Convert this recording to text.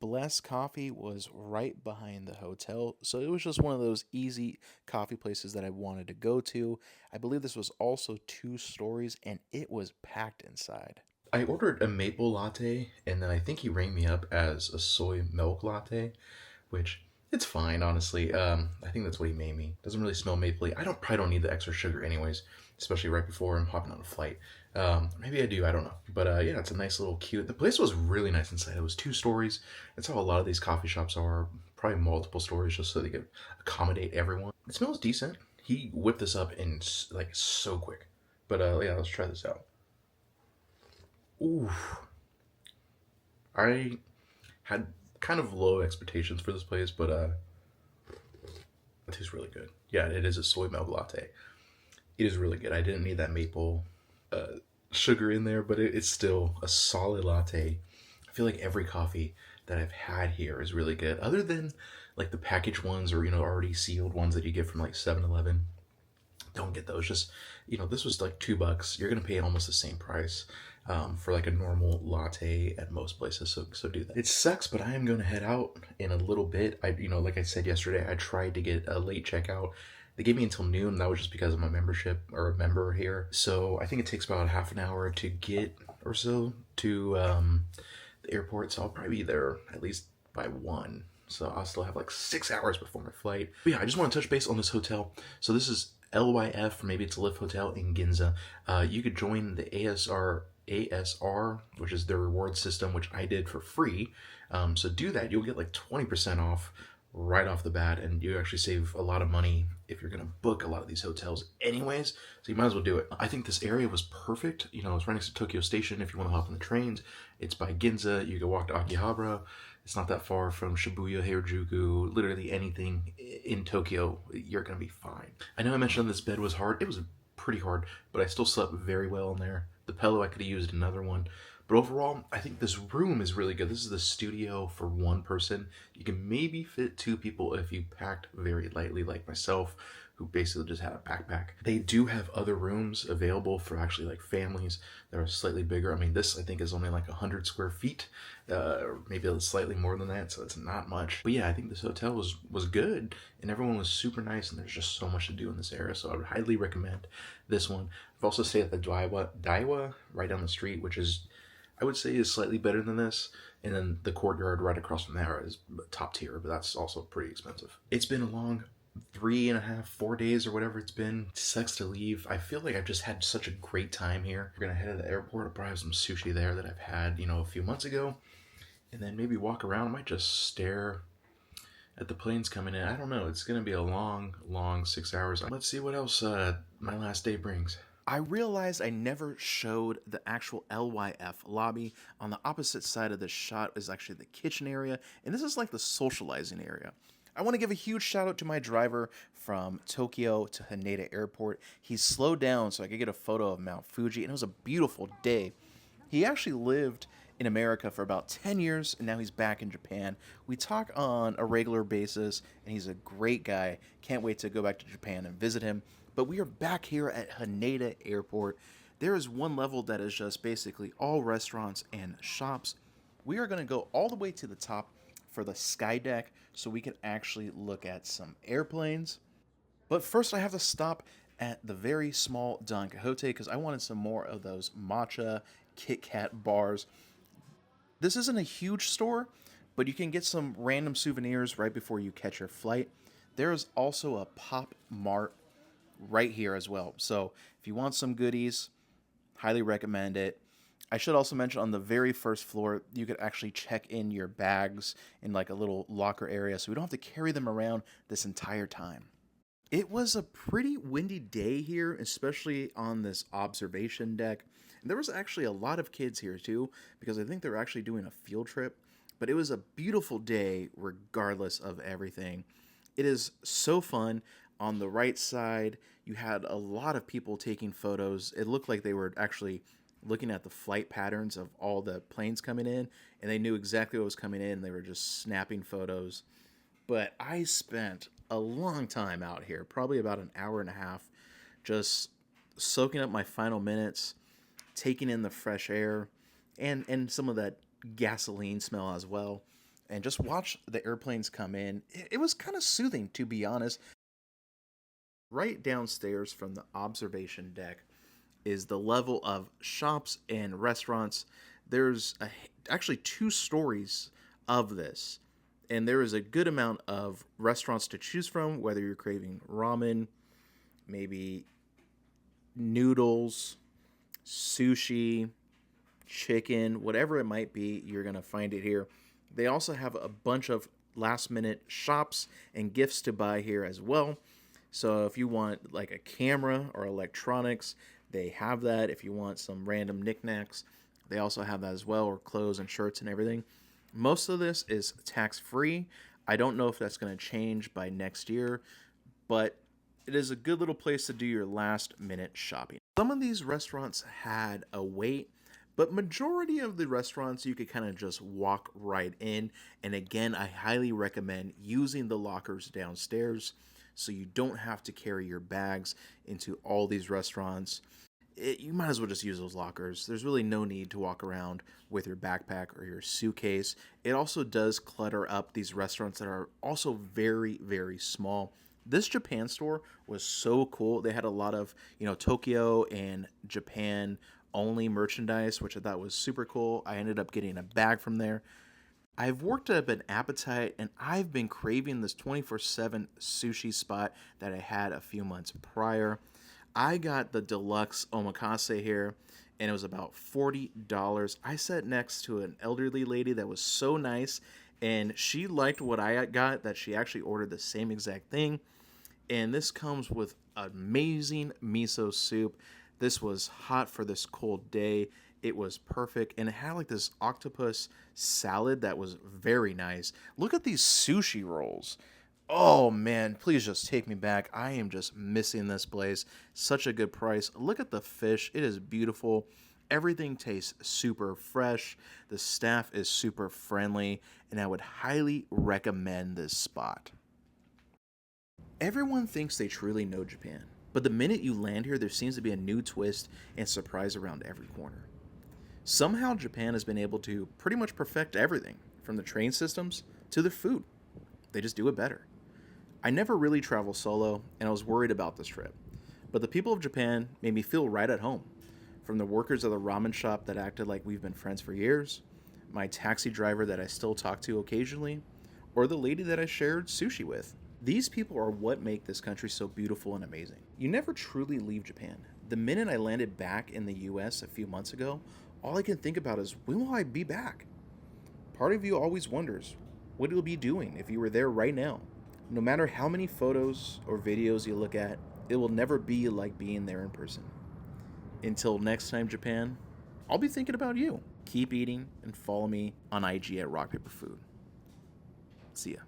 Bless Coffee was right behind the hotel, so it was just one of those easy coffee places that I wanted to go to. I believe this was also 2 stories, and it was packed inside. I ordered a maple latte, and then I think he rang me up as a soy milk latte, which it's fine, honestly. I think that's what he made me. Doesn't really smell mapley. I don't probably don't need the extra sugar anyways, especially right before I'm hopping on a flight. Maybe I do. I don't know. But yeah, it's a nice little cute. The place was really nice inside. It was 2 stories. That's how a lot of these coffee shops are. Probably multiple stories, just so they could accommodate everyone. It smells decent. He whipped this up in like so quick. But yeah, let's try this out. Ooh, I had kind of low expectations for this place, but it tastes really good. Yeah, it is a soy milk latte. It is really good. I didn't need that maple uh, sugar in there, but it's still a solid latte. I feel like every coffee that I've had here is really good, other than like the packaged ones or already sealed ones that you get from like 7-Eleven. Don't get those. Just this was like $2. You're gonna pay almost the same price for like a normal latte at most places. So do that. It sucks, but I am gonna head out in a little bit. Like I said yesterday, I tried to get a late checkout. They gave me until noon. That was just because of my membership or a member here. So I think it takes about half an hour to get or so to the airport. So I'll probably be there at least by 1. So I'll still have like 6 hours before my flight. But yeah, I just want to touch base on this hotel. So this is LYF, maybe it's a Lyft Hotel in Ginza. You could join the ASR, which is their reward system, which I did for free. So do that. You'll get like 20% off right off the bat, and you actually save a lot of money if you're going to book a lot of these hotels anyways. So you might as well do it. I think this area was perfect. It's right next to Tokyo Station if you want to hop on the trains. It's by Ginza. You can walk to Akihabara. It's not that far from Shibuya, Harajuku, literally anything in Tokyo, you're going to be fine. I know I mentioned this bed was hard. It was pretty hard, but I still slept very well in there. The pillow, I could have used another one. But overall, I think this room is really good. This is the studio for one person. You can maybe fit 2 people if you packed very lightly, like myself, who basically just had a backpack. They do have other rooms available for actually like families that are slightly bigger. I mean, this I think is only like 100 square feet, or maybe slightly more than that, so it's not much. But yeah, I think this hotel was good, and everyone was super nice, and there's just so much to do in this area, so I would highly recommend this one. I've also stayed at the Daiwa right down the street, which is I would say is slightly better than this. And then the courtyard right across from there is top tier, but that's also pretty expensive. It's been a long 3.5, 4 days or whatever it's been. It sucks to leave. I feel like I've just had such a great time here. We're gonna head to the airport. I'll probably have some sushi there that I've had, a few months ago. And then maybe walk around. I might just stare at the planes coming in. I don't know. It's gonna be a long, long 6 hours. Let's see what else my last day brings. I realized I never showed the actual LYF lobby. On the opposite side of this shot is actually the kitchen area, and this is like the socializing area. I want to give a huge shout out to my driver from Tokyo to Haneda Airport. He slowed down so I could get a photo of Mount Fuji, and it was a beautiful day. He actually lived in America for about 10 years, and now he's back in Japan. We talk on a regular basis, and he's a great guy. Can't wait to go back to Japan and visit him. But we are back here at Haneda Airport. There is one level that is just basically all restaurants and shops. We are going to go all the way to the top for the sky deck so we can actually look at some airplanes. But first, I have to stop at the very small Don Quixote because I wanted some more of those matcha Kit Kat bars. This isn't a huge store, but you can get some random souvenirs right before you catch your flight. There's also a Pop Mart right here as well. So if you want some goodies, highly recommend it. I should also mention on the very first floor, you could actually check in your bags in like a little locker area so we don't have to carry them around this entire time. It was a pretty windy day here, especially on this observation deck. And there was actually a lot of kids here too, because I think they're actually doing a field trip. But it was a beautiful day regardless of everything. It is so fun. On the right side, you had a lot of people taking photos. It looked like they were actually looking at the flight patterns of all the planes coming in, and they knew exactly what was coming in. They were just snapping photos. But I spent a long time out here, probably about an hour and a half, just soaking up my final minutes, taking in the fresh air, and some of that gasoline smell as well. and just watch the airplanes come in. It was kind of soothing, to be honest. Right downstairs from the observation deck is the level of shops and restaurants. Actually 2 stories of this, and there is a good amount of restaurants to choose from, whether you're craving ramen, maybe noodles, sushi, chicken, whatever it might be, you're going to find it here. They also have a bunch of last minute shops and gifts to buy here as well. So if you want like a camera or electronics, they have that. If you want some random knickknacks, they also have that as well, or clothes and shirts and everything. Most of this is tax free. I don't know if that's going to change by next year, but it is a good little place to do your last minute shopping. Some of these restaurants had a wait, but majority of the restaurants you could kind of just walk right in. And again, I highly recommend using the lockers downstairs so you don't have to carry your bags into all these restaurants. You might as well just use those lockers. There's really no need to walk around with your backpack or your suitcase. It also does clutter up these restaurants that are also very, very small. This Japan store was so cool. They had a lot of, Tokyo and Japan only merchandise, which I thought was super cool. I ended up getting a bag from there. I've worked up an appetite, and I've been craving this 24/7 sushi spot that I had a few months prior. I got the deluxe omakase here, and it was about $40. I sat next to an elderly lady that was so nice, and she liked what I got, that she actually ordered the same exact thing. And this comes with amazing miso soup. This was hot for this cold day. It was perfect, and it had like this octopus salad that was very nice. Look at these sushi rolls. Oh man, please just take me back. I am just missing this place. Such a good price. Look at the fish. It is beautiful. Everything tastes super fresh. The staff is super friendly, and I would highly recommend this spot. Everyone thinks they truly know Japan, but the minute you land here, there seems to be a new twist and surprise around every corner. Somehow, Japan has been able to pretty much perfect everything, from the train systems to the food. They just do it better. I never really travel solo, and I was worried about this trip, but the people of Japan made me feel right at home. From the workers of the ramen shop that acted like we've been friends for years, my taxi driver that I still talk to occasionally, or the lady that I shared sushi with. These people are what make this country so beautiful and amazing. You never truly leave Japan. The minute I landed back in the US a few months ago, all I can think about is, when will I be back? Part of you always wonders what you'll be doing if you were there right now. No matter how many photos or videos you look at, it will never be like being there in person. Until next time, Japan, I'll be thinking about you. Keep eating and follow me on IG at RockPaperFood. See ya.